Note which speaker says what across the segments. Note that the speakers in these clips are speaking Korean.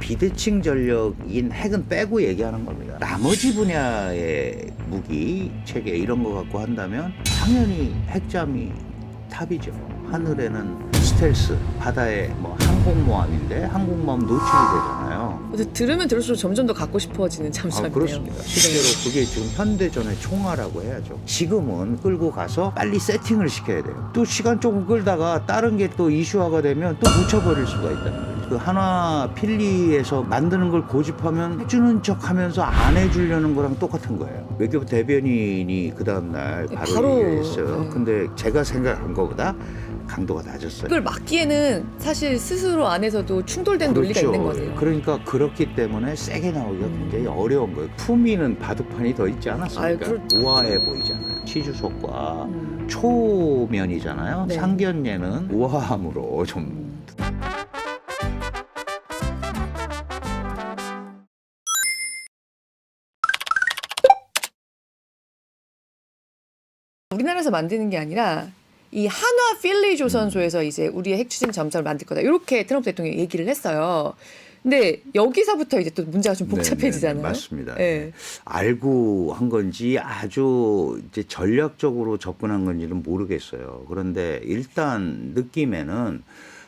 Speaker 1: 비대칭 전력인 핵은 빼고 얘기하는 겁니다. 나머지 분야의 무기 체계 이런 거 갖고 한다면 당연히 핵잠이 탑이죠. 하늘에는 스텔스, 바다에 뭐 항공모함인데 항공모함 노출이 되잖아요.
Speaker 2: 근데 들으면 들을수록 점점 더 갖고 싶어지는 잠수함이네요.
Speaker 1: 그렇습니다. 실제로 그게 지금 현대전의 총알이라고 해야죠. 지금은 끌고 가서 빨리 세팅을 시켜야 돼요. 또 시간 조금 끌다가 다른 게 또 이슈화가 되면 또 묻혀버릴 수가 있다는 거예요. 그 한화 필리에서 만드는 걸 고집하면 해주는 척하면서 안 해주려는 거랑 똑같은 거예요. 외교부 대변인이 그 다음날 바로 얘기를 했어요.
Speaker 2: 네.
Speaker 1: 근데 제가 생각한 것보다 강도가 낮았어요.
Speaker 2: 그걸 막기에는 사실 스스로 안에서도 충돌된 논리가 있는 거네요.
Speaker 1: 그러니까 그렇기 때문에 세게 나오기가 굉장히 어려운 거예요. 품위는 바둑판이 더 있지 않았습니까? 우아해 보이잖아요. 치주속과 초면이잖아요.
Speaker 2: 네.
Speaker 1: 상견례는 우아함으로 좀
Speaker 2: 우리나라에서 만드는 게 아니라 이 한화 필리 조선소에서 이제 우리의 핵추진 잠수함을 만들 거다. 이렇게 트럼프 대통령이 얘기를 했어요. 근데 여기서부터 이제 또 문제가 좀 복잡해지잖아요.
Speaker 1: 네네, 맞습니다.
Speaker 2: 네.
Speaker 1: 알고 한 건지 아주 이제 전략적으로 접근한 건지는 모르겠어요. 그런데 일단 느낌에는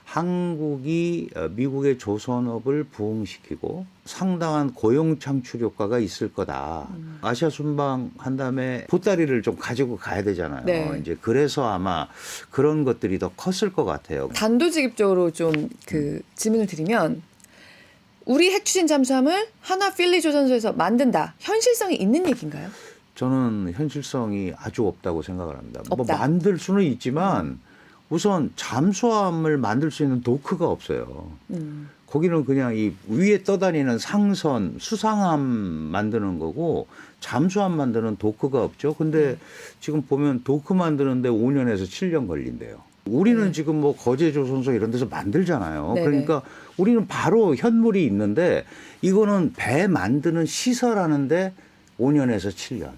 Speaker 1: 한국이 미국의 조선업을 부흥시키고 상당한 고용 창출 효과가 있을 거다. 아시아 순방 한 다음에 보따리를 좀 가지고 가야 되잖아요.
Speaker 2: 네.
Speaker 1: 이제 그래서 아마 그런 것들이 더 컸을 것 같아요.
Speaker 2: 단도직입적으로 좀 그 질문을 드리면 우리 핵추진 잠수함을 한화 필리 조선소에서 만든다. 현실성이 있는 얘기인가요?
Speaker 1: 저는 현실성이 아주 없다고 생각을 합니다. 뭐
Speaker 2: 없다.
Speaker 1: 만들 수는 있지만 우선 잠수함을 만들 수 있는 도크가 없어요. 거기는 그냥 이 위에 떠다니는 상선, 수상함 만드는 거고 잠수함 만드는 도크가 없죠. 근데 지금 보면 도크 만드는데 5년에서 7년 걸린대요. 우리는 지금 뭐 거제조선소 이런 데서 만들잖아요.
Speaker 2: 네네.
Speaker 1: 그러니까 우리는 바로 현물이 있는데 이거는 배 만드는 시설하는데 5년에서 7년.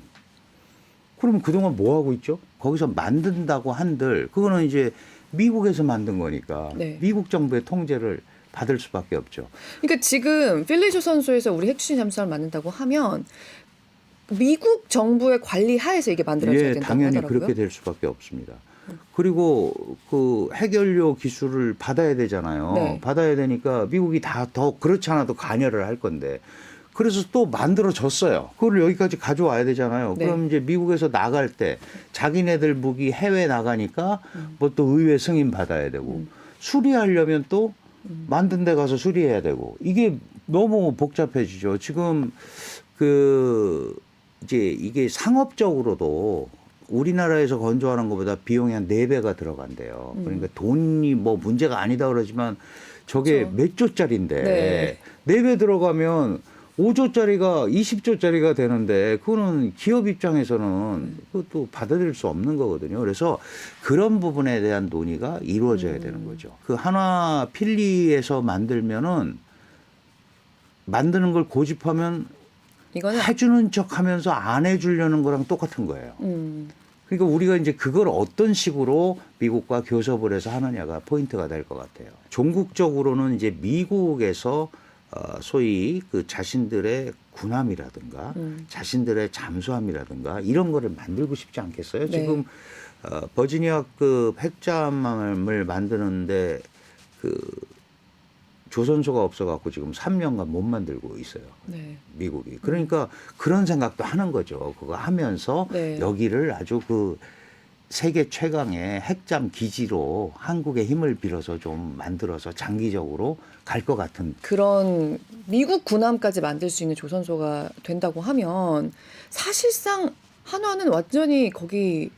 Speaker 1: 그럼 그동안 뭐 하고 있죠? 거기서 만든다고 한들 그거는 이제 미국에서 만든 거니까
Speaker 2: 네.
Speaker 1: 미국 정부의 통제를 받을 수밖에 없죠.
Speaker 2: 그러니까 지금 필리 조선소에서 우리 핵추진 잠수함을 만든다고 하면 미국 정부의 관리 하에서 이게 만들어져야 된다고
Speaker 1: 당연히
Speaker 2: 하더라고요.
Speaker 1: 그렇게 될 수밖에 없습니다. 그리고 그 핵연료 기술을 받아야 되잖아요.
Speaker 2: 네.
Speaker 1: 받아야 되니까 미국이 다 더 그렇지 않아도 관여를 할 건데 그래서 또 만들어졌어요. 그걸 여기까지 가져와야 되잖아요.
Speaker 2: 네.
Speaker 1: 그럼 이제 미국에서 나갈 때 자기네들 무기 해외 나가니까 뭐 또 의회 승인 받아야 되고 수리하려면 또 만든 데 가서 수리해야 되고 이게 너무 복잡해지죠. 지금 그 이제 이게 상업적으로도 우리나라에서 건조하는 것보다 비용이 한 4배가 들어간대요. 그러니까 돈이 뭐 문제가 아니다 그러지만 저게
Speaker 2: 그렇죠.
Speaker 1: 몇 조짜리인데
Speaker 2: 네.
Speaker 1: 4배 들어가면 5조짜리가 20조짜리가 되는데 그거는 기업 입장에서는 그것도 받아들일 수 없는 거거든요. 그래서 그런 부분에 대한 논의가 이루어져야 되는 거죠. 그 한화 필리에서 만들면은 만드는 걸 고집하면
Speaker 2: 이거는
Speaker 1: 해주는 척하면서 안 해주려는 거랑 똑같은 거예요. 그러니까 우리가 이제 그걸 어떤 식으로 미국과 교섭을 해서 하느냐가 포인트가 될 것 같아요. 종국적으로는 이제 미국에서 소위 그 자신들의 군함이라든가 자신들의 잠수함이라든가 이런 거를 만들고 싶지 않겠어요?
Speaker 2: 네.
Speaker 1: 지금 버지니아급 핵잠을 만드는데 그 조선소가 없어갖고 지금 3년간 못 만들고 있어요.
Speaker 2: 네.
Speaker 1: 미국이. 그러니까 그런 생각도 하는 거죠. 그거 하면서
Speaker 2: 네.
Speaker 1: 여기를 아주 그 세계 최강의 핵잠 기지로 한국의 힘을 빌어서 좀 만들어서 장기적으로 갈 것 같은.
Speaker 2: 그런 미국 군함까지 만들 수 있는 조선소가 된다고 하면 사실상 한화는 완전히 거기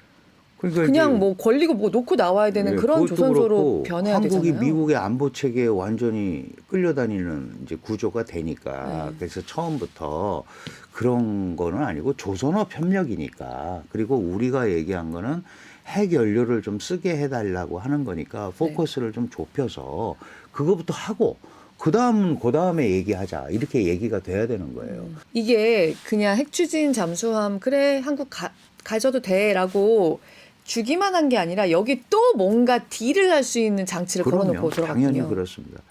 Speaker 1: 그러니까
Speaker 2: 그냥
Speaker 1: 이제
Speaker 2: 뭐 걸리고 뭐 놓고 나와야 되는 그런
Speaker 1: 그것도
Speaker 2: 조선소로
Speaker 1: 그렇고
Speaker 2: 변해야
Speaker 1: 한국이
Speaker 2: 되잖아요.
Speaker 1: 미국의 안보 체계에 완전히 끌려다니는 이제 구조가 되니까
Speaker 2: 네.
Speaker 1: 그래서 처음부터 그런 거는 아니고 조선업 협력이니까 그리고 우리가 얘기한 거는 핵 연료를 좀 쓰게 해달라고 하는 거니까 포커스를 좀 좁혀서 그거부터 하고 그 다음에 얘기하자 이렇게 얘기가 돼야 되는 거예요.
Speaker 2: 이게 그냥 핵추진 잠수함 그래 한국 가져도 돼라고 주기만 한 게 아니라 여기 또 뭔가 딜을 할 수 있는 장치를 걸어놓고 들어갔군요.
Speaker 1: 당연히 그렇습니다.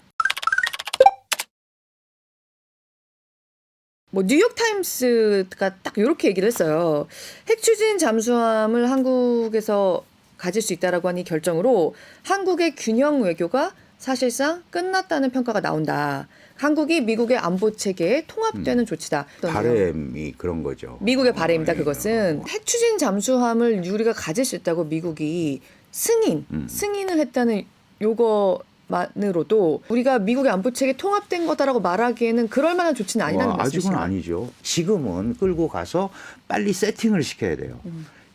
Speaker 2: 뭐 뉴욕 타임스가 딱 이렇게 얘기를 했어요. 핵 추진 잠수함을 한국에서 가질 수 있다라고 하니 결정으로 한국의 균형 외교가 사실상 끝났다는 평가가 나온다. 한국이 미국의 안보 체계에 통합되는 조치다.
Speaker 1: 바램이 그런 거죠.
Speaker 2: 미국의 바램이다. 그것은 핵 추진 잠수함을 우리가 가질 수 있다고 미국이 승인을 했다는 요거만으로도 우리가 미국의 안보 체계에 통합된 거다라고 말하기에는 그럴 만한 조치는 아니라는 말씀이시죠.
Speaker 1: 아직은 아니죠. 지금은 끌고 가서 빨리 세팅을 시켜야 돼요.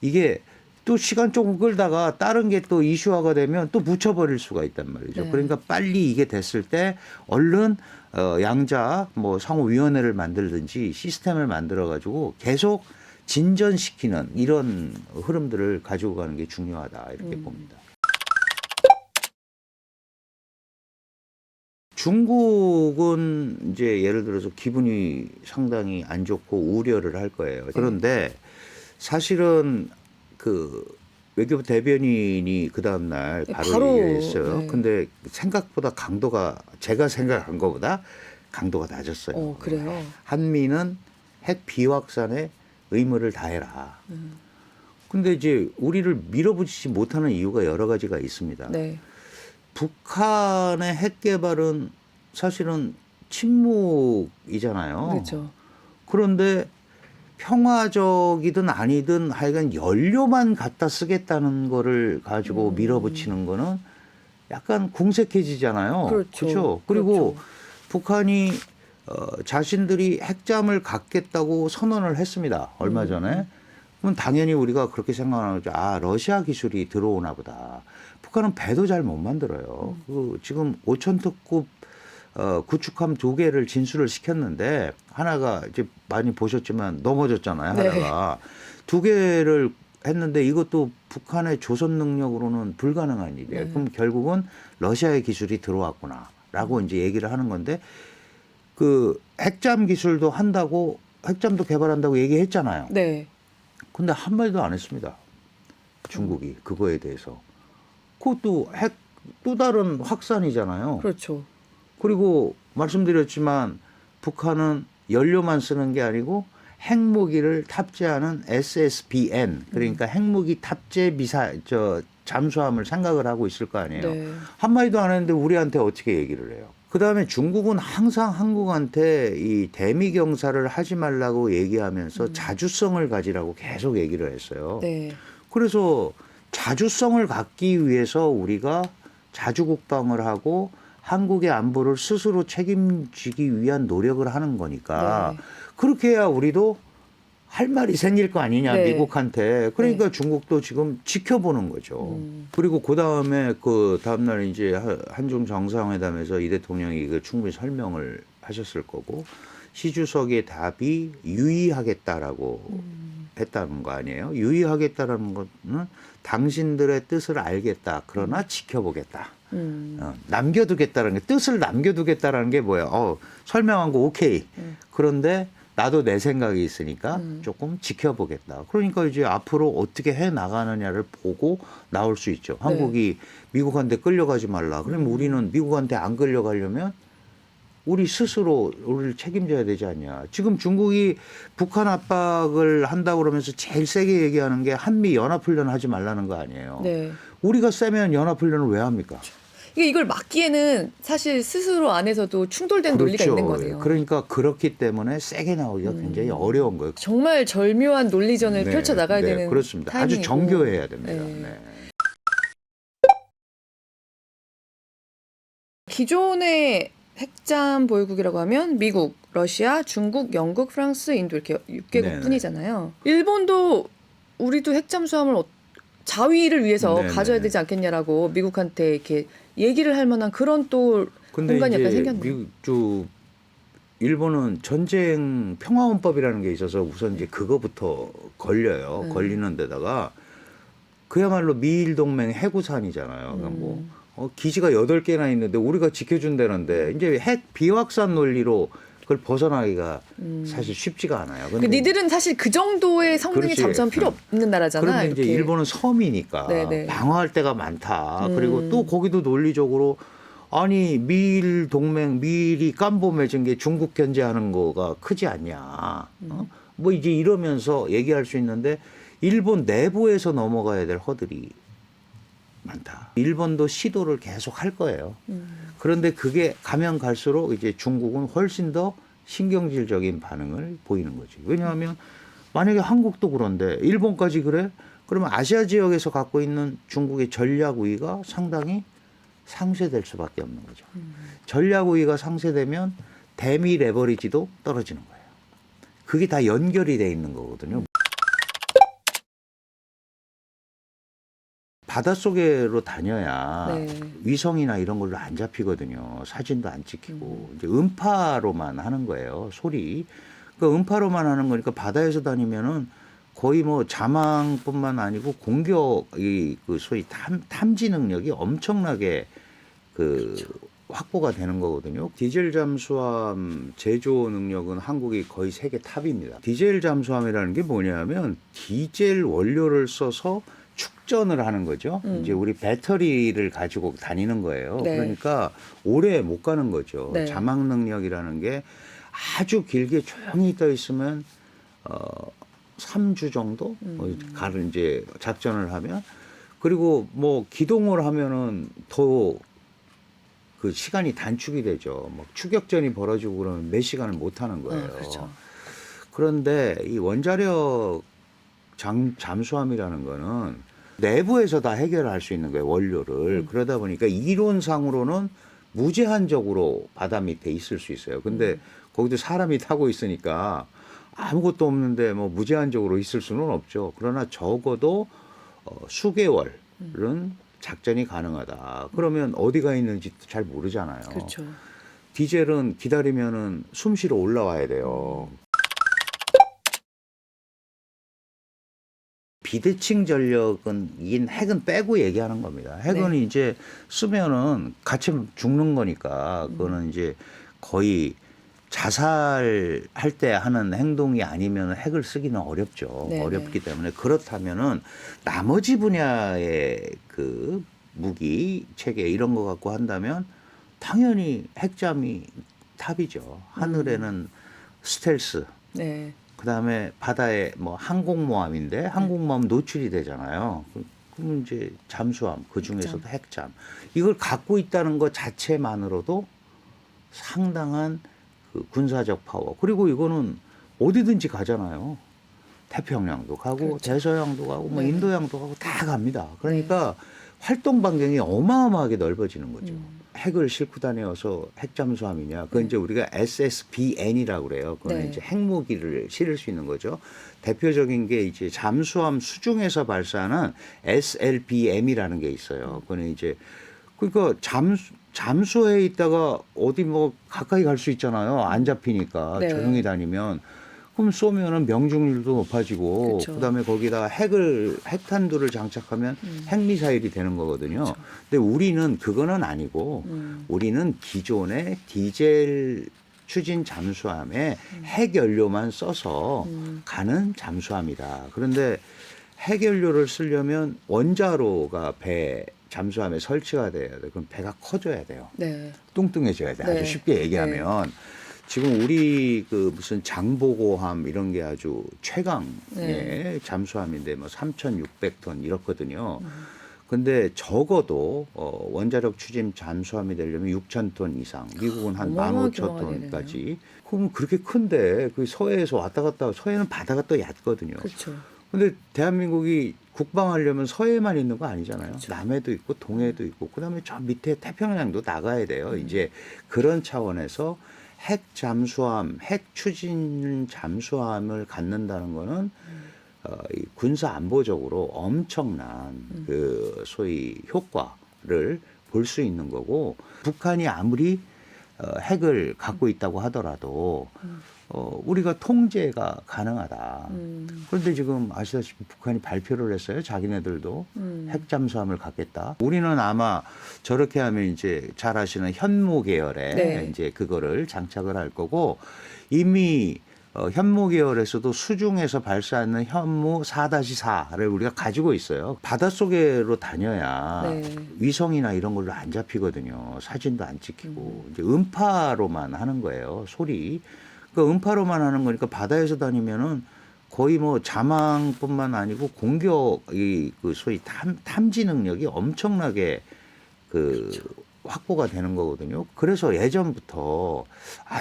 Speaker 1: 이게 또 시간 조금 끌다가 다른 게 또 이슈화가 되면 또 묻혀버릴 수가 있단 말이죠.
Speaker 2: 네.
Speaker 1: 그러니까 빨리 이게 됐을 때 얼른 양자 뭐 상호위원회를 만들든지 시스템을 만들어가지고 계속 진전시키는 이런 흐름들을 가지고 가는 게 중요하다 이렇게 봅니다. 중국은 이제 예를 들어서 기분이 상당히 안 좋고 우려를 할 거예요. 그런데 사실은 그 외교부 대변인이 그 다음 날 바로 얘기했어요.
Speaker 2: 네.
Speaker 1: 근데 생각보다 강도가 제가 생각한 것보다 강도가 낮았어요.
Speaker 2: 그래요.
Speaker 1: 한미는 핵 비확산에 의무를 다해라. 근데 이제 우리를 밀어붙이지 못하는 이유가 여러 가지가 있습니다.
Speaker 2: 네.
Speaker 1: 북한의 핵 개발은 사실은 침묵이잖아요.
Speaker 2: 그렇죠.
Speaker 1: 그런데 평화적이든 아니든 하여간 연료만 갖다 쓰겠다는 거를 가지고 밀어붙이는 거는 약간 궁색해지잖아요.
Speaker 2: 그렇죠.
Speaker 1: 그리고
Speaker 2: 그렇죠.
Speaker 1: 북한이 자신들이 핵잠을 갖겠다고 선언을 했습니다. 얼마 전에. 그럼 당연히 우리가 그렇게 생각하는 거죠. 아, 러시아 기술이 들어오나 보다. 북한은 배도 잘 못 만들어요. 그 지금 5,000톤급 구축함 2개를 진수를 시켰는데 하나가 이제 많이 보셨지만 넘어졌잖아요.
Speaker 2: 네.
Speaker 1: 하나가 2개를 했는데 이것도 북한의 조선 능력으로는 불가능한 일이에요.
Speaker 2: 네.
Speaker 1: 그럼 결국은 러시아의 기술이 들어왔구나라고 이제 얘기를 하는 건데 그 핵잠 기술도 한다고 핵잠도 개발한다고 얘기했잖아요.
Speaker 2: 네.
Speaker 1: 근데 한 마디도 안 했습니다. 중국이 그거에 대해서. 그것도 핵 또 다른 확산이잖아요.
Speaker 2: 그렇죠.
Speaker 1: 그리고 말씀드렸지만 북한은 연료만 쓰는 게 아니고 핵무기를 탑재하는 SSBN 그러니까 핵무기 탑재 잠수함을 생각을 하고 있을 거 아니에요.
Speaker 2: 네.
Speaker 1: 한마디도 안 했는데 우리한테 어떻게 얘기를 해요. 그다음에 중국은 항상 한국한테 이 대미 경사를 하지 말라고 얘기하면서 자주성을 가지라고 계속 얘기를 했어요.
Speaker 2: 네.
Speaker 1: 그래서 자주성을 갖기 위해서 우리가 자주국방을 하고 한국의 안보를 스스로 책임지기 위한 노력을 하는 거니까
Speaker 2: 네.
Speaker 1: 그렇게 해야 우리도 할 말이 생길 거 아니냐
Speaker 2: 네.
Speaker 1: 미국한테. 그러니까 중국도 지금 지켜보는 거죠. 그리고 그다음에 그 다음날 이제 한중 정상회담에서 이 대통령이 이거 충분히 설명을 하셨을 거고 시 주석의 답이 유의하겠다라고 했다는 거 아니에요. 유의하겠다라는 거는 당신들의 뜻을 알겠다. 그러나 지켜보겠다. 남겨두겠다라는 게 뜻을 남겨두겠다라는 게 뭐예요? 설명한 거 오케이. 그런데 나도 내 생각이 있으니까 조금 지켜보겠다. 그러니까 이제 앞으로 어떻게 해 나가느냐를 보고 나올 수 있죠. 한국이 미국한테 끌려가지 말라. 그러면 우리는 미국한테 안 끌려가려면 우리 스스로 우리를 책임져야 되지 않냐. 지금 중국이 북한 압박을 한다고 그러면서 제일 세게 얘기하는 게 한미 연합훈련 하지 말라는 거 아니에요.
Speaker 2: 네.
Speaker 1: 우리가 세면 연합훈련을 왜 합니까?
Speaker 2: 이걸 막기에는 사실 스스로 안에서도 충돌된 논리가 있는 거네요.
Speaker 1: 그러니까 그렇기 때문에 세게 나오기가 굉장히 어려운 거예요.
Speaker 2: 정말 절묘한 논리전을 펼쳐 나가야 되는
Speaker 1: 그렇습니다.
Speaker 2: 타이밍이고.
Speaker 1: 아주 정교해야 됩니다.
Speaker 2: 네.
Speaker 1: 네.
Speaker 2: 기존의 핵잠 보유국이라고 하면 미국, 러시아, 중국, 영국, 프랑스, 인도 이렇게 6개국 뿐이잖아요. 일본도 우리도 핵잠수함을 자위를 위해서
Speaker 1: 네네.
Speaker 2: 가져야 되지 않겠냐라고 미국한테 이렇게 얘기를 할 만한 그런 또 공간이 약간 생겼네요.
Speaker 1: 일본은 전쟁 평화헌법이라는 게 있어서 우선 이제 그거부터 걸려요. 걸리는 데다가 그야말로 미일 동맹 해구산이잖아요. 그러니까 뭐 기지가 8개나 있는데 우리가 지켜준다는데 이제 핵 비확산 논리로 그걸 벗어나기가 사실 쉽지가 않아요. 근데
Speaker 2: 니들은 사실 그 정도의 성능의 잠수함 필요 없는 나라잖아.
Speaker 1: 그런데 이제
Speaker 2: 이렇게.
Speaker 1: 일본은 섬이니까
Speaker 2: 네네.
Speaker 1: 방어할 데가 많다. 그리고 또 거기도 논리적으로 아니 미일 동맹 미일이 깜보 맺은 게 중국 견제하는 거가 크지 않냐. 뭐 이제 이러면서 얘기할 수 있는데 일본 내부에서 넘어가야 될 허들이 많다. 일본도 시도를 계속 할 거예요. 그런데 그게 가면 갈수록 이제 중국은 훨씬 더 신경질적인 반응을 보이는 거지. 왜냐하면 만약에 한국도 그런데 일본까지 그래? 그러면 아시아 지역에서 갖고 있는 중국의 전략 우위가 상당히 상쇄될 수밖에 없는 거죠. 전략 우위가 상쇄되면 대미 레버리지도 떨어지는 거예요. 그게 다 연결이 돼 있는 거거든요. 바닷속으로 다녀야
Speaker 2: 네.
Speaker 1: 위성이나 이런 걸로 안 잡히거든요. 사진도 안 찍히고 이제 음파로만 하는 거예요. 소리. 그 음파로만 하는 거니까 바다에서 다니면은 거의 뭐 자망뿐만 아니고 공격이 그 소위 탐지 능력이 엄청나게 그 확보가 되는 거거든요. 디젤 잠수함 제조 능력은 한국이 거의 세계 탑입니다. 디젤 잠수함이라는 게 뭐냐면 디젤 원료를 써서 축전을 하는 거죠. 이제 우리 배터리를 가지고 다니는 거예요.
Speaker 2: 네.
Speaker 1: 그러니까 오래 못 가는 거죠.
Speaker 2: 네.
Speaker 1: 자막 능력이라는 게 아주 길게 조용히 떠 있으면 3주 정도 가를 이제 작전을 하면 그리고 뭐 기동을 하면은 더 그 시간이 단축이 되죠. 뭐 추격전이 벌어지고 그러면 몇 시간을 못 하는 거예요.
Speaker 2: 그렇죠.
Speaker 1: 그런데 이 원자력 잠수함이라는 거는 내부에서 다 해결할 수 있는 거예요. 원료를. 그러다 보니까 이론상으로는 무제한적으로 바다 밑에 있을 수 있어요. 근데 거기도 사람이 타고 있으니까 아무것도 없는데 뭐 무제한적으로 있을 수는 없죠. 그러나 적어도 수개월은 작전이 가능하다. 그러면 어디가 있는지 잘 모르잖아요.
Speaker 2: 그렇죠.
Speaker 1: 디젤은 기다리면은 숨 쉬러 올라와야 돼요. 비대칭 전력은 핵은 빼고 얘기하는 겁니다. 핵은
Speaker 2: 네.
Speaker 1: 이제 쓰면은 같이 죽는 거니까 그거는 이제 거의 자살할 때 하는 행동이 아니면 핵을 쓰기는 어렵죠.
Speaker 2: 네네.
Speaker 1: 어렵기 때문에 그렇다면은 나머지 분야의 그 무기 체계 이런 거 갖고 한다면 당연히 핵잠이 탑이죠. 하늘에는 스텔스.
Speaker 2: 네.
Speaker 1: 그다음에 바다에 뭐 항공모함인데 항공모함 노출이 되잖아요. 그럼 이제 잠수함 그 중에서도 핵잠 이걸 갖고 있다는 것 자체만으로도 상당한 그 군사적 파워. 그리고 이거는 어디든지 가잖아요. 태평양도 가고
Speaker 2: 그렇죠.
Speaker 1: 대서양도 가고 뭐
Speaker 2: 네.
Speaker 1: 인도양도 가고 다 갑니다. 그러니까 활동 반경이 어마어마하게 넓어지는 거죠. 핵을 싣고 다녀서 핵잠수함이냐? 그건 이제 우리가 SSBN이라고 그래요. 그건
Speaker 2: 네.
Speaker 1: 이제 핵무기를 실을 수 있는 거죠. 대표적인 게 이제 잠수함 수중에서 발사하는 SLBM이라는 게 있어요. 그거는 이제 그러니까 잠수해에 있다가 어디 뭐 가까이 갈 수 있잖아요. 안 잡히니까
Speaker 2: 네.
Speaker 1: 조용히 다니면. 그럼 쏘면은 명중률도 높아지고
Speaker 2: 그쵸.
Speaker 1: 그다음에 거기다가 핵탄두를 장착하면 핵미사일이 되는 거거든요.
Speaker 2: 그쵸.
Speaker 1: 근데 우리는 그거는 아니고 우리는 기존의 디젤 추진 잠수함에 핵연료만 써서 가는 잠수함이다. 그런데 핵연료를 쓰려면 원자로가 배 잠수함에 설치가 돼야 돼요. 그럼 배가 커져야 돼요.
Speaker 2: 네.
Speaker 1: 뚱뚱해져야 돼.
Speaker 2: 네.
Speaker 1: 아주 쉽게 얘기하면 지금 우리 그 무슨 장보고함 이런 게 아주 최강의
Speaker 2: 네.
Speaker 1: 잠수함인데 뭐 3,600톤 이렇거든요. 근데 적어도 원자력 추진 잠수함이 되려면 6,000톤 이상, 미국은 한
Speaker 2: 어마어마하게
Speaker 1: 15,000톤까지. 그럼 그렇게 큰데 그 서해에서 왔다 갔다 서해는 바다가 또 얕거든요.
Speaker 2: 그렇죠.
Speaker 1: 근데 대한민국이 국방하려면 서해만 있는 거 아니잖아요.
Speaker 2: 그렇죠.
Speaker 1: 남해도 있고 동해도 있고 그다음에 저 밑에 태평양도 나가야 돼요. 이제 그런 차원에서 핵 잠수함, 핵 추진 잠수함을 갖는다는 거는 이 군사 안보적으로 엄청난 그 소위 효과를 볼 수 있는 거고 북한이 아무리 핵을 갖고 있다고 하더라도 우리가 통제가 가능하다. 그런데 지금 아시다시피 북한이 발표를 했어요. 자기네들도 핵 잠수함을 갖겠다. 우리는 아마 저렇게 하면 이제 잘 아시는 현무 계열에
Speaker 2: 네.
Speaker 1: 이제 그거를 장착을 할 거고 이미 현무 계열에서도 수중에서 발사하는 현무 4-4를 우리가 가지고 있어요. 바닷속으로 다녀야
Speaker 2: 네.
Speaker 1: 위성이나 이런 걸로 안 잡히거든요. 사진도 안 찍히고 이제 음파로만 하는 거예요. 소리. 그러니까 음파로만 하는 거니까 바다에서 다니면은 거의 뭐 자망뿐만 아니고 공격이 그 소위 탐지 능력이 엄청나게 그 확보가 되는 거거든요. 그래서 예전부터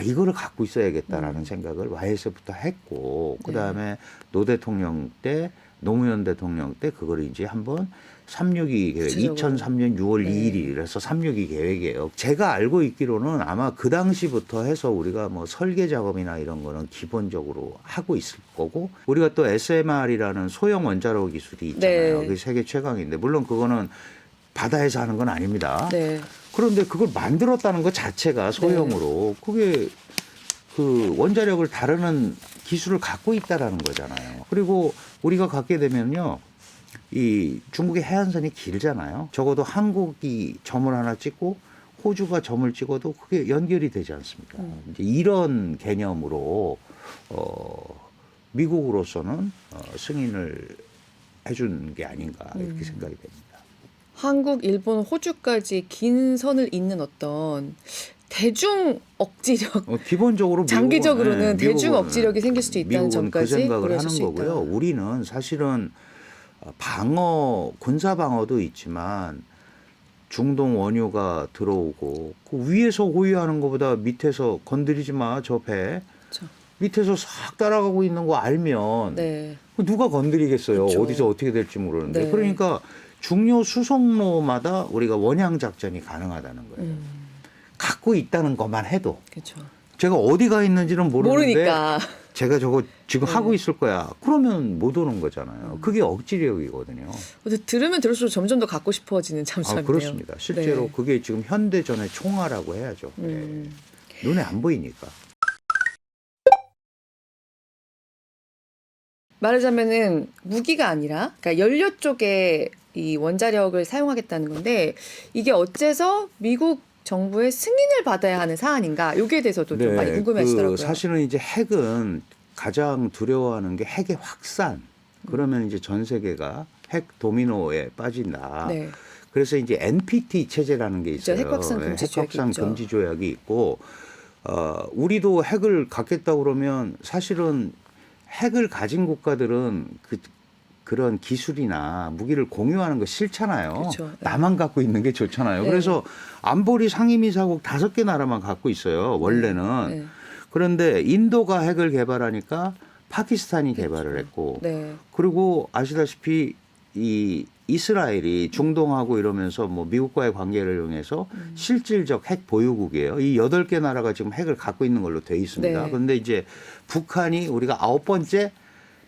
Speaker 1: 이거를 갖고 있어야겠다라는 생각을 YS부터 했고 그다음에 노 대통령 때 노무현 대통령 때 그걸 이제 한번 362 계획
Speaker 2: 구체적으로.
Speaker 1: 2003년 6월 2일이라서 362 계획이에요. 제가 알고 있기로는 아마 그 당시부터 해서 우리가 뭐 설계 작업이나 이런 거는 기본적으로 하고 있을 거고 우리가 또 SMR이라는 소형 원자로 기술이 있잖아요.
Speaker 2: 네.
Speaker 1: 그게 세계 최강인데 물론 그거는 바다에서 하는 건 아닙니다.
Speaker 2: 네.
Speaker 1: 그런데 그걸 만들었다는 것 자체가 소형으로 그게 그 원자력을 다루는 기술을 갖고 있다라는 거잖아요. 그리고 우리가 갖게 되면요. 이 중국의 해안선이 길잖아요. 적어도 한국이 점을 하나 찍고 호주가 점을 찍어도 그게 연결이 되지 않습니까? 이제 이런 개념으로 미국으로서는 승인을 해준 게 아닌가 이렇게 생각이 됩니다.
Speaker 2: 한국, 일본, 호주까지 긴 선을 잇는 어떤 대중 억지력,
Speaker 1: 기본적으로
Speaker 2: 장기적으로는
Speaker 1: 미국은,
Speaker 2: 대중
Speaker 1: 미국은,
Speaker 2: 억지력이 생길 수도 있다는
Speaker 1: 미국은
Speaker 2: 점까지
Speaker 1: 그 생각을
Speaker 2: 고려하실
Speaker 1: 하는
Speaker 2: 수
Speaker 1: 거고요.
Speaker 2: 있다.
Speaker 1: 우리는 사실은 방어, 군사 방어도 있지만 중동 원유가 들어오고 그 위에서 호위하는 것보다 밑에서 건드리지 마, 저 배.
Speaker 2: 그렇죠.
Speaker 1: 밑에서 싹 따라가고 있는 거 알면
Speaker 2: 네.
Speaker 1: 누가 건드리겠어요.
Speaker 2: 그렇죠.
Speaker 1: 어디서 어떻게 될지 모르는데.
Speaker 2: 네.
Speaker 1: 그러니까 중요 수송로마다 우리가 원양 작전이 가능하다는 거예요. 갖고 있다는 것만 해도
Speaker 2: 그렇죠.
Speaker 1: 제가 어디가 있는지는 모르는데
Speaker 2: 모르니까.
Speaker 1: 제가 저거 지금
Speaker 2: 네.
Speaker 1: 하고 있을 거야. 그러면 못 오는 거잖아요. 그게 억지력이거든요.
Speaker 2: 근데 들으면 들을수록 점점 더 갖고 싶어지는 잠수함이네요.
Speaker 1: 그렇습니다. 실제로
Speaker 2: 네.
Speaker 1: 그게 지금 현대전의 총알이라고 해야죠. 네. 눈에 안 보이니까.
Speaker 2: 말하자면은 무기가 아니라 그러니까 연료 쪽에 이 원자력을 사용하겠다는 건데 이게 어째서 미국 정부의 승인을 받아야 하는 사안인가? 여기에 대해서도 좀 많이 궁금해하시더라고요.
Speaker 1: 사실은 이제 핵은 가장 두려워하는 게 핵의 확산. 그러면 이제 전 세계가 핵 도미노에 빠진다.
Speaker 2: 네.
Speaker 1: 그래서 이제 NPT 체제라는 게 있어요.
Speaker 2: 핵 확산 금지
Speaker 1: 핵 확산
Speaker 2: 조약이
Speaker 1: 금지 조약이 있고 우리도 핵을 갖겠다 그러면 사실은 핵을 가진 국가들은 그런 기술이나 무기를 공유하는 거 싫잖아요.
Speaker 2: 그렇죠. 네.
Speaker 1: 나만 갖고 있는 게 좋잖아요.
Speaker 2: 네.
Speaker 1: 그래서 안보리 상임이사국 5개 나라만 갖고 있어요. 원래는.
Speaker 2: 네.
Speaker 1: 그런데 인도가 핵을 개발하니까 파키스탄이 개발을 했고
Speaker 2: 네.
Speaker 1: 그리고 아시다시피 이 이스라엘이 중동하고 이러면서 뭐 미국과의 관계를 이용해서 실질적 핵 보유국이에요. 이 8개 나라가 지금 핵을 갖고 있는 걸로 돼 있습니다.
Speaker 2: 네.
Speaker 1: 그런데 이제 북한이 우리가 9번째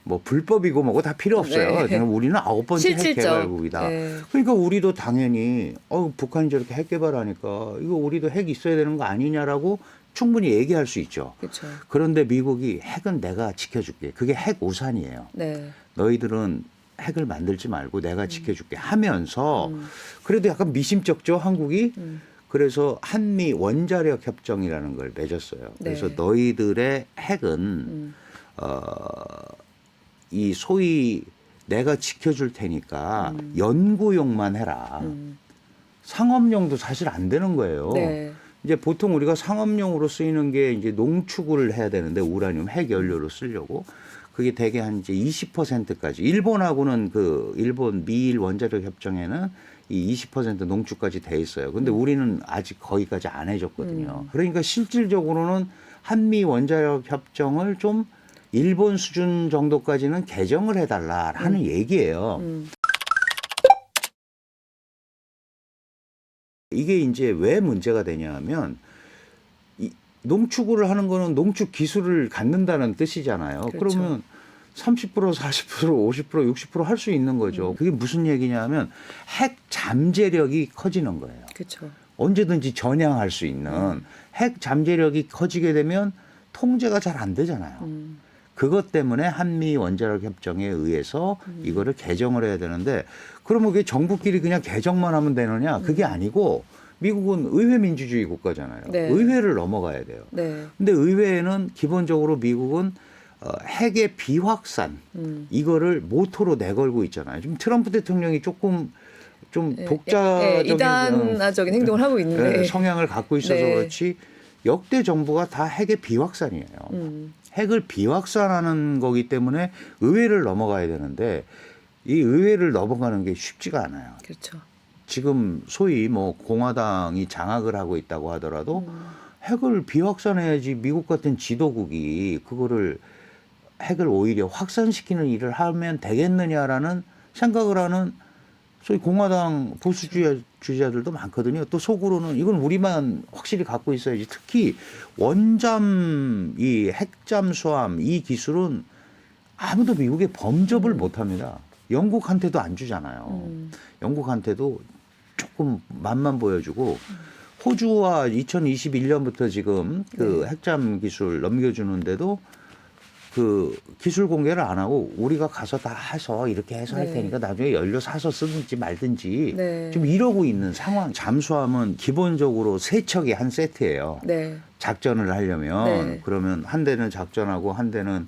Speaker 1: 뭐 불법이고 뭐고 다 필요 없어요.
Speaker 2: 네.
Speaker 1: 우리는 9번째 핵
Speaker 2: 실질적.
Speaker 1: 개발국이다.
Speaker 2: 네.
Speaker 1: 그러니까 우리도 당연히 북한이 저렇게 핵 개발하니까 이거 우리도 핵 있어야 되는 거 아니냐라고 충분히 얘기할 수 있죠.
Speaker 2: 그렇죠.
Speaker 1: 그런데 미국이 핵은 내가 지켜줄게. 그게 핵 우산이에요.
Speaker 2: 네.
Speaker 1: 너희들은 핵을 만들지 말고 내가 지켜줄게 하면서 그래도 약간 미심쩍죠 한국이. 그래서 한미 원자력 협정이라는 걸 맺었어요. 그래서
Speaker 2: 네.
Speaker 1: 너희들의 핵은 이 소위 내가 지켜줄 테니까 연구용만 해라. 상업용도 사실 안 되는 거예요.
Speaker 2: 네.
Speaker 1: 이제 보통 우리가 상업용으로 쓰이는 게 이제 농축을 해야 되는데 우라늄 핵 연료로 쓰려고 그게 대개 한 이제 20%까지 일본하고는 그 일본 미일 원자력 협정에는 이 20% 농축까지 돼 있어요. 근데 우리는 아직 거기까지 안 해줬거든요. 그러니까 실질적으로는 한미 원자력 협정을 좀 일본 수준 정도까지는 개정을 해달라라는 얘기예요. 이게 이제 왜 문제가 되냐면 이 농축을 하는 거는 농축 기술을 갖는다는 뜻이잖아요.
Speaker 2: 그렇죠.
Speaker 1: 그러면 30%, 40%, 50%, 60% 할 수 있는 거죠. 그게 무슨 얘기냐면 핵 잠재력이 커지는 거예요.
Speaker 2: 그렇죠.
Speaker 1: 언제든지 전향할 수 있는 핵 잠재력이 커지게 되면 통제가 잘 안 되잖아요. 그것 때문에 한미 원자력 협정에 의해서 이거를 개정을 해야 되는데 그러면 그게 정부끼리 그냥 개정만 하면 되느냐? 그게 아니고 미국은 의회 민주주의 국가잖아요.
Speaker 2: 네.
Speaker 1: 의회를 넘어가야 돼요.
Speaker 2: 네.
Speaker 1: 근데 의회에는 기본적으로 미국은 핵의 비확산 이거를 모토로 내걸고 있잖아요. 지금 트럼프 대통령이 조금 좀 독자적인
Speaker 2: 이단화적인 행동을 하고 있는데
Speaker 1: 성향을 갖고 있어서
Speaker 2: 네.
Speaker 1: 그렇지 역대 정부가 다 핵의 비확산이에요. 핵을 비확산하는 거기 때문에 의회를 넘어가야 되는데 이 의회를 넘어가는 게 쉽지가 않아요.
Speaker 2: 그렇죠.
Speaker 1: 지금 소위 뭐 공화당이 장악을 하고 있다고 하더라도 핵을 비확산해야지 미국 같은 지도국이 그거를 핵을 오히려 확산시키는 일을 하면 되겠느냐라는 생각을 하는 소위 공화당 보수주의자들도 많거든요. 또 속으로는 이건 우리만 확실히 갖고 있어야지. 특히 원잠, 이 핵잠수함 이 기술은 아무도 미국에 범접을 못합니다. 영국한테도 안 주잖아요. 영국한테도 조금 맛만 보여주고 호주와 2021년부터 지금 그 핵잠 기술 넘겨주는데도 그 기술 공개를 안 하고 우리가 가서 다 해서 이렇게 해서 할 테니까 나중에 연료 사서 쓰든지 말든지 좀 이러고 있는 상황. 잠수함은 기본적으로 세 척이 한 세트예요. 작전을 하려면 그러면 한 대는 작전하고 한 대는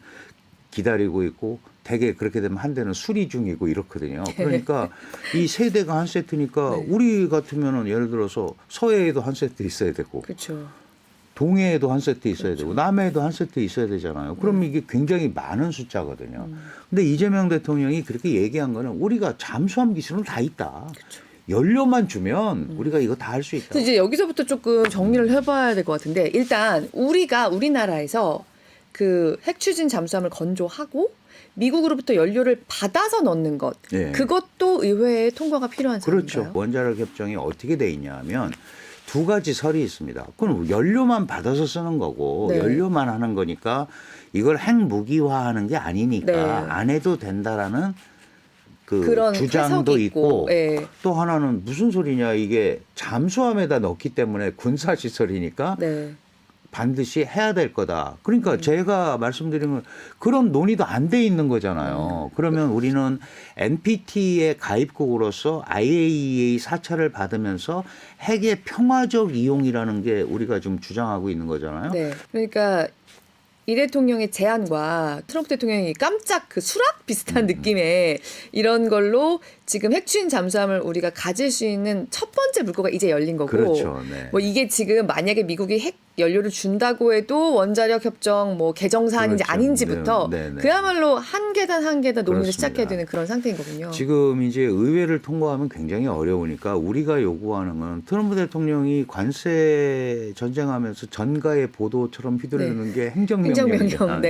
Speaker 1: 기다리고 있고 대개 그렇게 되면 한 대는 수리 중이고 이렇거든요. 그러니까 이 세 대가 한 세트니까 우리 같으면은 예를 들어서 서해에도 한 세트 있어야 되고
Speaker 2: 그렇죠.
Speaker 1: 동해에도 한 세트 있어야 되고 남해에도 한 세트 있어야 되잖아요. 그럼 이게 굉장히 많은 숫자거든요. 근데 이재명 대통령이 그렇게 얘기한 거는 우리가 잠수함 기술은 다 있다.
Speaker 2: 그렇죠.
Speaker 1: 연료만 주면 우리가 이거 다 할 수 있다.
Speaker 2: 그래서 이제 여기서부터 조금 정리를 해봐야 될 것 같은데 일단 우리나라에서 그 핵 추진 잠수함을 건조하고 미국으로부터 연료를 받아서 넣는 것 그것도 의회에 통과가 필요한 사항인가요?
Speaker 1: 그렇죠. 원자력 협정이 어떻게 돼 있냐면 두 가지 설이 있습니다. 그건 연료만 받아서 쓰는 거고 연료만 하는 거니까 이걸 핵 무기화하는 게 아니니까 안 해도 된다라는 그 주장도 있고 또 하나는 무슨 소리냐 이게 잠수함에다 넣기 때문에 군사 시설이니까 반드시 해야 될 거다. 그러니까 제가 말씀드린 건 그런 논의도 안 돼 있는 거잖아요. 그러면 우리는 NPT의 가입국으로서 IAEA 사찰을 받으면서 핵의 평화적 이용이라는 게 우리가 좀 주장하고 있는 거잖아요.
Speaker 2: 그러니까 이 대통령의 제안과 트럼프 대통령이 깜짝 그 수락 비슷한 느낌의 이런 걸로 지금 핵추진 잠수함을 우리가 가질 수 있는 첫 번째 물꼬가 이제 열린 거고
Speaker 1: 그렇죠.
Speaker 2: 뭐 이게 지금 만약에 미국이 핵 연료를 준다고 해도 원자력 협정 뭐 개정 사안인지 아닌지부터 그야말로 한 계단 한 계단 논의를 시작해야 되는 그런 상태인 거군요.
Speaker 1: 지금 이제 의회를 통과하면 굉장히 어려우니까 우리가 요구하는 건 트럼프 대통령이 관세 전쟁하면서 전가의 보도처럼 휘두르는 게 행정명령.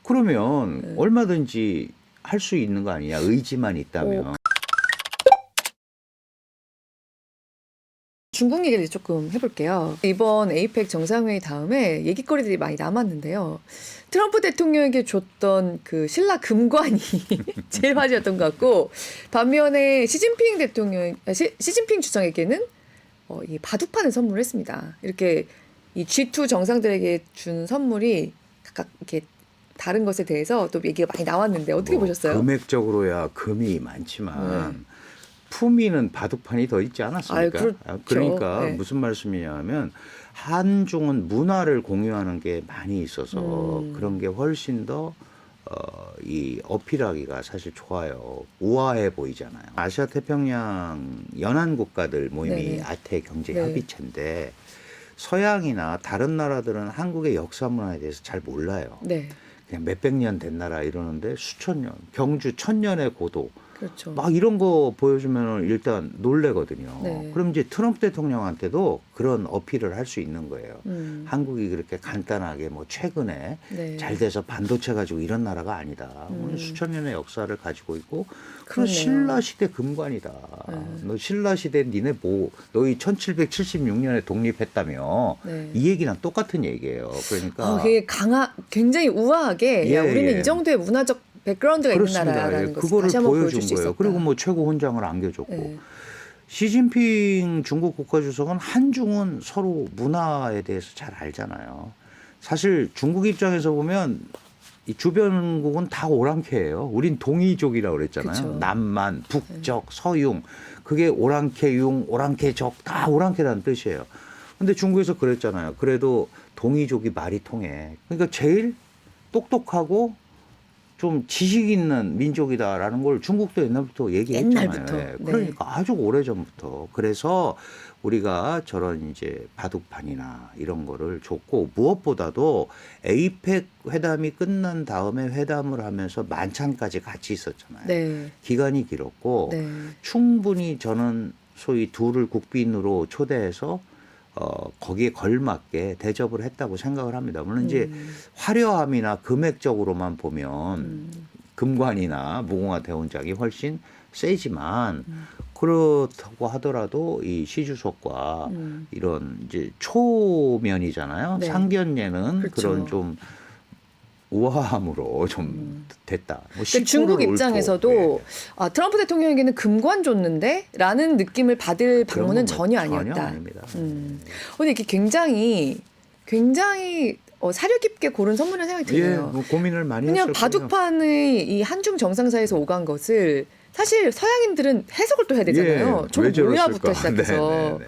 Speaker 1: 그러면 얼마든지 할 수 있는 거 아니냐. 의지만 있다면.
Speaker 2: 중국 얘기를 조금 해볼게요. 이번 에이펙 정상회의 다음에 얘기거리들이 많이 남았는데요. 트럼프 대통령에게 줬던 그 신라 금관이 제일 화제였던 것 같고 반면에 시진핑 주석에게는 이 바둑판을 선물했습니다. 이렇게 이 G2 정상들에게 준 선물이 각각 이렇게 다른 것에 대해서 또 얘기가 많이 나왔는데 어떻게 보셨어요?
Speaker 1: 금액적으로야 금이 많지만 품위는 바둑판이 더 있지 않았습니까?
Speaker 2: 그렇죠.
Speaker 1: 그러니까 무슨 말씀이냐면 한중은 문화를 공유하는 게 많이 있어서 그런 게 훨씬 더 이 어필하기가 사실 좋아요. 우아해 보이잖아요. 아시아 태평양 연안 국가들 모임이 아태 경제 협의체인데 서양이나 다른 나라들은 한국의 역사 문화에 대해서 잘 몰라요. 그냥 몇백 년 된 나라 이러는데 수천 년, 경주 1000년의 고도 막 이런 거 보여주면 일단 놀래거든요. 그럼 이제 트럼프 대통령한테도 그런 어필을 할 수 있는 거예요. 한국이 그렇게 간단하게 뭐 최근에 잘 돼서 반도체 가지고 이런 나라가 아니다. 우리 수천 년의 역사를 가지고 있고 그 신라 시대 금관이다. 너 신라 시대 니네 뭐 너희 1776년에 독립했다며 이 얘기랑 똑같은 얘기예요. 그러니까
Speaker 2: 그게 굉장히 우아하게 야, 우리는 이 정도의 문화적 백그라운드가 있는 나라라는 것을
Speaker 1: 그거를
Speaker 2: 다시 한번
Speaker 1: 보여준
Speaker 2: 보여줄 수
Speaker 1: 거예요.
Speaker 2: 있었다.
Speaker 1: 그리고 뭐 최고 훈장을 안겨줬고 시진핑 중국 국가주석은 한중은 서로 문화에 대해서 잘 알잖아요. 사실 중국 입장에서 보면 이 주변국은 다 오랑캐예요. 우린 동이족이라고 그랬잖아요. 남만, 북적, 서융. 그게 오랑캐융, 오랑캐적 다 오랑캐라는 뜻이에요. 근데 중국에서 그랬잖아요. 그래도 동이족이 말이 통해. 그러니까 제일 똑똑하고 좀 지식 있는 민족이다라는 걸 중국도 옛날부터 얘기했잖아요.
Speaker 2: 옛날부터.
Speaker 1: 예,
Speaker 2: 네.
Speaker 1: 그러니까 아주 오래전부터. 그래서 우리가 저런 이제 바둑판이나 이런 거를 줬고, 무엇보다도 에이펙 회담이 끝난 다음에 회담을 하면서 만찬까지 같이 있었잖아요.
Speaker 2: 네.
Speaker 1: 기간이 길었고
Speaker 2: 네.
Speaker 1: 충분히 저는 소위 둘을 국빈으로 초대해서 거기에 걸맞게 대접을 했다고 생각을 합니다. 물론 이제 화려함이나 금액적으로만 보면 금관이나 무궁화 대원장이 훨씬 세지만 그렇다고 하더라도 이 시주석과 이런 이제 초면이잖아요.
Speaker 2: 네.
Speaker 1: 상견례는
Speaker 2: 그렇죠.
Speaker 1: 그런 좀 우아함으로 좀 됐다. 뭐
Speaker 2: 그러니까 중국
Speaker 1: 10%를
Speaker 2: 입장에서도
Speaker 1: 옳고,
Speaker 2: 아, 트럼프 대통령에게는 금관 줬는데? 라는 느낌을 받을
Speaker 1: 그런
Speaker 2: 방문은
Speaker 1: 건
Speaker 2: 전혀
Speaker 1: 전혀
Speaker 2: 아니었다.
Speaker 1: 아닙니다.
Speaker 2: 근데 이게 굉장히 사려 깊게 고른 선물이라는 생각이
Speaker 1: 예,
Speaker 2: 드네요.
Speaker 1: 뭐 고민을 많이
Speaker 2: 그냥
Speaker 1: 했을
Speaker 2: 바둑판의 이 한중 정상사에서 오간 것을 사실 서양인들은 해석을 또 해야 되잖아요.
Speaker 1: 왜
Speaker 2: 저거
Speaker 1: 저랬을까?
Speaker 2: 뭐야부터 시작해서.
Speaker 1: 네, 네, 네.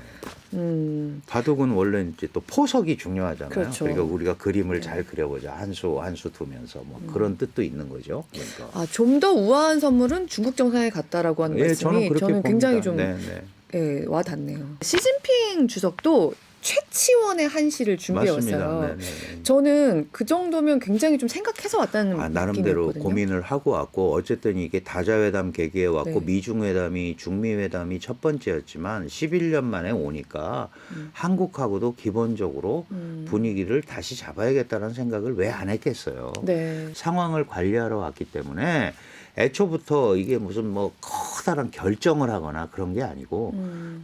Speaker 1: 바둑은 원래 이제 또 포석이 중요하잖아요.
Speaker 2: 그렇죠.
Speaker 1: 그러니까 우리가 그림을
Speaker 2: 네.
Speaker 1: 잘 그려보자. 한 수 두면서 뭐 그런 뜻도 있는 거죠. 그러니까.
Speaker 2: 아, 좀 더 우아한 선물은 중국 정상에 갔다라고 하는
Speaker 1: 예,
Speaker 2: 말씀이
Speaker 1: 그렇게
Speaker 2: 저는 굉장히
Speaker 1: 봅니다.
Speaker 2: 좀
Speaker 1: 네, 네.
Speaker 2: 예, 와 닿네요. 시진핑 주석도 최치원의 한시를 준비해
Speaker 1: 맞습니다.
Speaker 2: 왔어요.
Speaker 1: 네, 네.
Speaker 2: 저는 그 정도면 굉장히 좀 생각해서 왔다는
Speaker 1: 나름대로
Speaker 2: 느낌이었거든요.
Speaker 1: 고민을 하고 왔고 어쨌든 이게 다자회담 계기에 왔고
Speaker 2: 네.
Speaker 1: 미중회담이 중미회담이 첫 번째였지만 11년 만에 오니까 한국하고도 기본적으로 분위기를 다시 잡아야겠다는 생각을 왜 안 했겠어요.
Speaker 2: 네.
Speaker 1: 상황을 관리하러 왔기 때문에 애초부터 이게 무슨 뭐 커다란 결정을 하거나 그런 게 아니고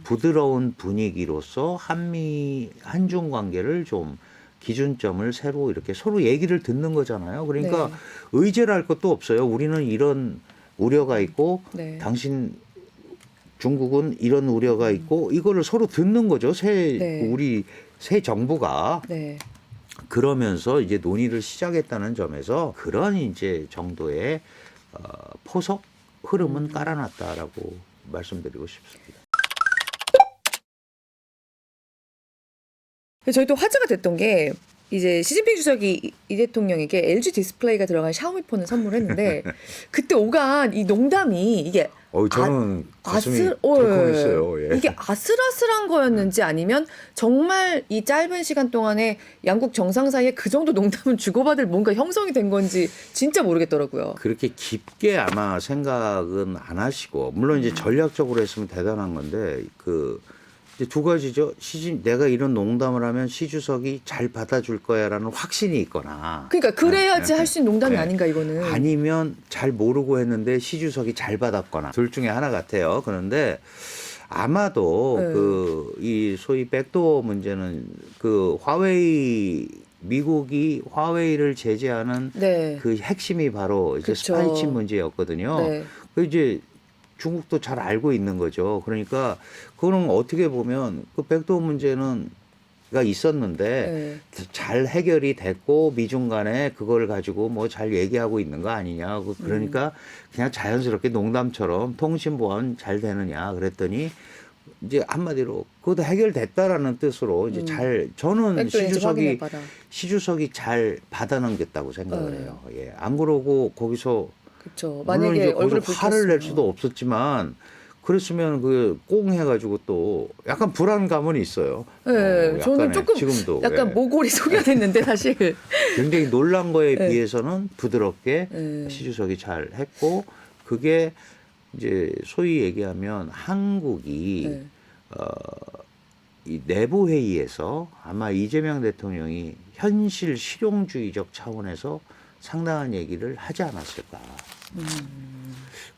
Speaker 1: 부드러운 분위기로서 한중 관계를 좀 기준점을 새로 이렇게 서로 얘기를 듣는 거잖아요. 그러니까
Speaker 2: 네.
Speaker 1: 의제를 할 것도 없어요. 우리는 이런 우려가 있고
Speaker 2: 네.
Speaker 1: 당신 중국은 이런 우려가 있고 이거를 서로 듣는 거죠.
Speaker 2: 네.
Speaker 1: 우리 새 정부가
Speaker 2: 네.
Speaker 1: 그러면서 이제 논의를 시작했다는 점에서 그런 이제 정도의 포석 흐름은 깔아놨다라고 말씀드리고 싶습니다.
Speaker 2: 저희 또 화제가 됐던 게 이제 시진핑 주석이 이 대통령에게 LG 디스플레이가 들어간 샤오미 폰을 선물했는데 그때 오간 이 농담이 이게
Speaker 1: 저는 가슴이 덜컹했어요. 예.
Speaker 2: 이게 아슬아슬한 거였는지 아니면 정말 이 짧은 시간 동안에 양국 정상 사이에 그 정도 농담은 주고받을 뭔가 형성이 된 건지 진짜 모르겠더라고요.
Speaker 1: 그렇게 깊게 아마 생각은 안 하시고 물론 이제 전략적으로 했으면 대단한 건데 이제 두 가지죠. 내가 이런 농담을 하면 시 주석이 잘 받아줄 거야라는 확신이 있거나.
Speaker 2: 그러니까 그래야지 할 수 있는 농담이
Speaker 1: 네.
Speaker 2: 아닌가 이거는.
Speaker 1: 아니면 잘 모르고 했는데 시 주석이 잘 받았거나. 둘 중에 하나 같아요. 그런데 아마도
Speaker 2: 네.
Speaker 1: 이 소위 백도어 문제는 미국이 화웨이를 제재하는
Speaker 2: 네.
Speaker 1: 그 핵심이 바로 이제
Speaker 2: 그쵸.
Speaker 1: 스파이치 문제였거든요.
Speaker 2: 네.
Speaker 1: 이제 중국도 잘 알고 있는 거죠. 그러니까 그거는 어떻게 보면 그 백도어 문제는 가 있었는데
Speaker 2: 네.
Speaker 1: 잘 해결이 됐고 미중 간에 그걸 가지고 뭐 잘 얘기하고 있는 거 아니냐. 그러니까 그냥 자연스럽게 농담처럼 통신 보안 잘 되느냐 그랬더니 이제 한마디로 그것도 해결됐다라는 뜻으로 이제 저는
Speaker 2: 백도어인지 확인해봐라.
Speaker 1: 시주석이 잘 받아넘겼다고 생각을
Speaker 2: 네.
Speaker 1: 해요. 예. 안 그러고 거기서
Speaker 2: 그렇죠.
Speaker 1: 물론
Speaker 2: 만약에
Speaker 1: 이제
Speaker 2: 얼굴을
Speaker 1: 거기서 화를 낼
Speaker 2: 붉혔으면.
Speaker 1: 수도 없었지만 그랬으면 꽁 해가지고 또 약간 불안감은 있어요.
Speaker 2: 네, 저는
Speaker 1: 약간의,
Speaker 2: 조금
Speaker 1: 지금도
Speaker 2: 약간
Speaker 1: 예.
Speaker 2: 모골이 소개됐는데 사실.
Speaker 1: 굉장히 놀란 거에
Speaker 2: 네.
Speaker 1: 비해서는 부드럽게
Speaker 2: 네.
Speaker 1: 시주석이 잘 했고 그게 이제 소위 얘기하면 한국이
Speaker 2: 네.
Speaker 1: 이 내부 회의에서 아마 이재명 대통령이 현실 실용주의적 차원에서 상당한 얘기를 하지 않았을까.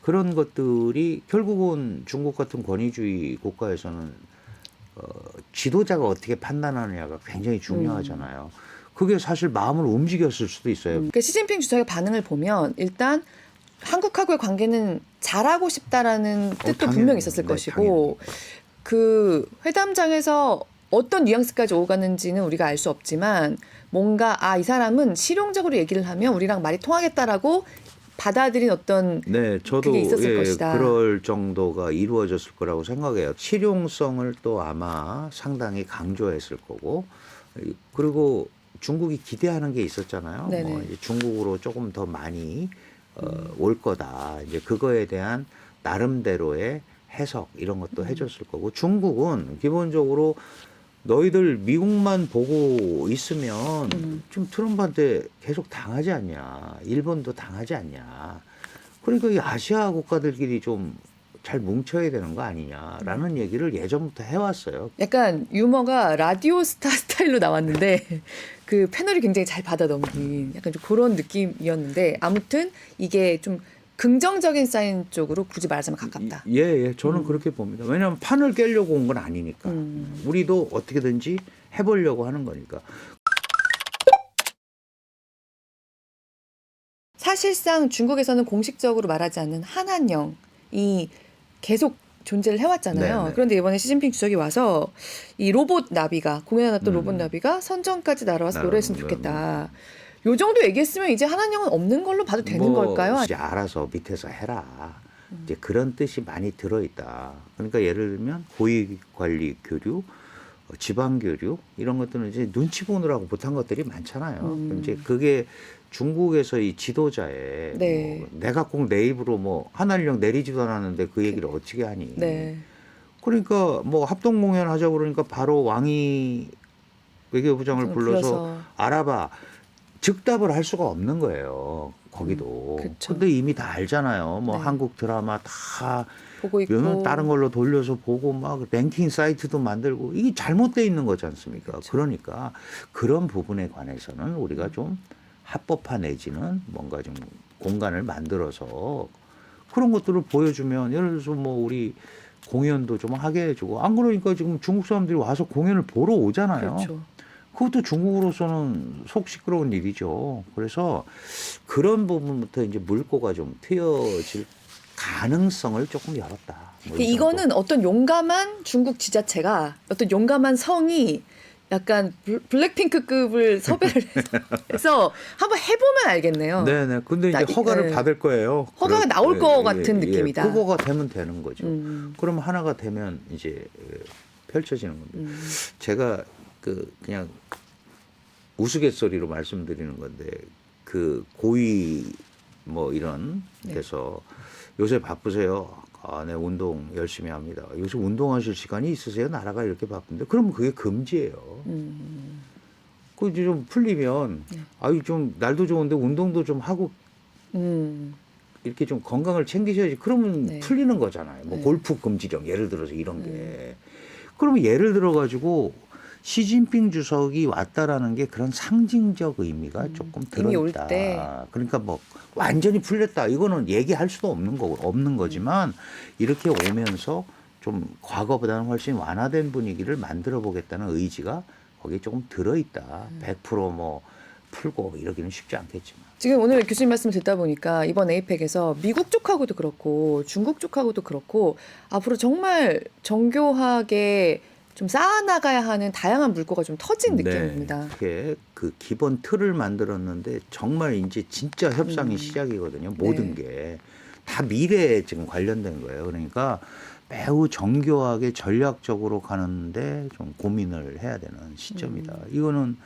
Speaker 1: 그런 것들이 결국은 중국 같은 권위주의 국가에서는 지도자가 어떻게 판단하느냐가 굉장히 중요하잖아요. 그게 사실 마음을 움직였을 수도 있어요.
Speaker 2: 그러니까 시진핑 주석의 반응을 보면 일단 한국하고의 관계는 잘하고 싶다라는 뜻도
Speaker 1: 당연히,
Speaker 2: 분명히 있었을
Speaker 1: 네,
Speaker 2: 것이고 그 회담장에서 어떤 뉘앙스까지 오가는지는 우리가 알 수 없지만 뭔가 이 사람은 실용적으로 얘기를 하면 우리랑 말이 통하겠다라고 받아들인 어떤
Speaker 1: 네, 저도
Speaker 2: 그게 있었을 것이다.
Speaker 1: 그럴 정도가 이루어졌을 거라고 생각해요. 실용성을 또 아마 상당히 강조했을 거고 그리고 중국이 기대하는 게 있었잖아요.
Speaker 2: 네네.
Speaker 1: 뭐 이제 중국으로 조금 더 많이 올 거다. 이제 그거에 대한 나름대로의 해석 이런 것도 해줬을 거고 중국은 기본적으로 너희들 미국만 보고 있으면 좀 트럼프한테 계속 당하지 않냐. 일본도 당하지 않냐. 그러니까 이 아시아 국가들끼리 좀 잘 뭉쳐야 되는 거 아니냐라는 얘기를 예전부터 해왔어요.
Speaker 2: 약간 유머가 라디오 스타 스타일로 나왔는데 그 패널이 굉장히 잘 받아 넘긴 약간 좀 그런 느낌이었는데 아무튼 이게 좀 긍정적인 사인 쪽으로 굳이 말하자면 가깝다.
Speaker 1: 예, 저는 그렇게 봅니다. 왜냐하면 판을 깨려고 온 건 아니니까. 우리도 어떻게든지 해보려고 하는 거니까.
Speaker 2: 사실상 중국에서는 공식적으로 말하지 않는 한한령이 계속 존재를 해왔잖아요.
Speaker 1: 네네.
Speaker 2: 그런데 이번에 시진핑 주석이 와서 이 로봇 나비가 공연해놨던 로봇 나비가 선전까지 날아와서 노래했으면 좋겠다. 요 정도 얘기했으면 이제 한한령은 없는 걸로 봐도 되는 걸까요?
Speaker 1: 이제 알아서 밑에서 해라. 이제 그런 뜻이 많이 들어있다. 그러니까 예를 들면 고위관리 교류, 지방 교류 이런 것들은 이제 눈치 보느라고 못한 것들이 많잖아요. 이제 그게 중국에서 이 지도자의
Speaker 2: 네.
Speaker 1: 뭐 내가 꼭 내 입으로 뭐 한한령 내리지도 않았는데 그 얘기를 어떻게 하니?
Speaker 2: 네.
Speaker 1: 그러니까 뭐 합동 공연 하자 그러니까 바로 왕이 외교부장을 불러서 알아봐. 즉답을 할 수가 없는 거예요. 거기도.
Speaker 2: 그쵸.
Speaker 1: 근데 이미 다 알잖아요. 뭐
Speaker 2: 네.
Speaker 1: 한국 드라마 다
Speaker 2: 보고 있고
Speaker 1: 다른 걸로 돌려서 보고 막 랭킹 사이트도 만들고 이게 잘못돼 있는 거지 않습니까? 그러니까 그런 부분에 관해서는 우리가 좀 합법화 내지는 뭔가 좀 공간을 만들어서 그런 것들을 보여주면 예를 들어서 뭐 우리 공연도 좀 하게 해주고 안 그러니까 지금 중국 사람들이 와서 공연을 보러 오잖아요.
Speaker 2: 그렇죠.
Speaker 1: 그것도 중국으로서는 속 시끄러운 일이죠. 그래서 그런 부분부터 이제 물꼬가 좀 트여질 가능성을 조금 열었다. 뭐 이 정도.
Speaker 2: 이거는 어떤 용감한 중국 지자체가 어떤 용감한 성이 약간 블랙핑크급을 섭외를 해서 한번 해보면 알겠네요.
Speaker 1: 네네. 근데 이제 허가를
Speaker 2: 네.
Speaker 1: 받을 거예요.
Speaker 2: 허가가 나올 것 같은 느낌이다.
Speaker 1: 그거가 되면 되는 거죠. 그럼 하나가 되면 이제 펼쳐지는 겁니다. 제가 그냥 우스갯소리로 말씀드리는 건데 그 고위 뭐 이런 데서 요새 바쁘세요. 아, 네, 운동 열심히 합니다. 요새 운동하실 시간이 있으세요? 나라가 이렇게 바쁜데. 그러면 그게 금지예요. 그 이제 좀 풀리면 아유 좀 날도 좋은데 운동도 좀 하고 이렇게 좀 건강을 챙기셔야지. 그러면
Speaker 2: 네.
Speaker 1: 풀리는 거잖아요. 뭐
Speaker 2: 네.
Speaker 1: 골프 금지령 예를 들어서 이런 게. 그러면 예를 들어 가지고 시진핑 주석이 왔다라는 게 그런 상징적 의미가 조금
Speaker 2: 이미 올
Speaker 1: 들어있다.
Speaker 2: 때.
Speaker 1: 그러니까 뭐 완전히 풀렸다. 이거는 얘기할 수도 없는 거지만 이렇게 오면서 좀 과거보다는 훨씬 완화된 분위기를 만들어 보겠다는 의지가 거기에 조금 들어있다. 100%뭐 풀고 이러기는 쉽지 않겠지만.
Speaker 2: 지금 오늘 교수님 말씀 듣다 보니까 이번 에이펙에서 미국 쪽하고도 그렇고 중국 쪽하고도 그렇고 앞으로 정말 정교하게 좀 쌓아나가야 하는 다양한 물꼬가 좀 터진 느낌입니다.
Speaker 1: 네, 그 기본 틀을 만들었는데 정말 이제 진짜 협상이 시작이거든요. 모든 게 다 미래에 지금 관련된 거예요. 그러니까 매우 정교하게 전략적으로 가는데 좀 고민을 해야 되는 시점이다. 이거는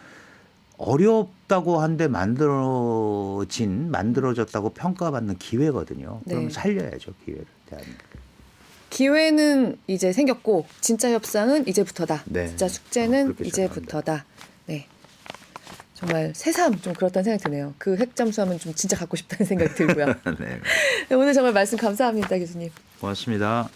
Speaker 1: 어렵다고 한데 만들어졌다고 평가받는 기회거든요. 그럼
Speaker 2: 네.
Speaker 1: 살려야죠, 기회를. 대한민국.
Speaker 2: 기회는 이제 생겼고 진짜 협상은 이제부터다.
Speaker 1: 네.
Speaker 2: 진짜 숙제는
Speaker 1: 그렇게
Speaker 2: 이제부터다. 네. 정말 새삼 좀 그렇다는 생각이 드네요. 그 핵 잠수함은 좀 진짜 갖고 싶다는 생각이 들고요.
Speaker 1: 네.
Speaker 2: 네, 오늘 정말 말씀 감사합니다, 교수님.
Speaker 1: 고맙습니다.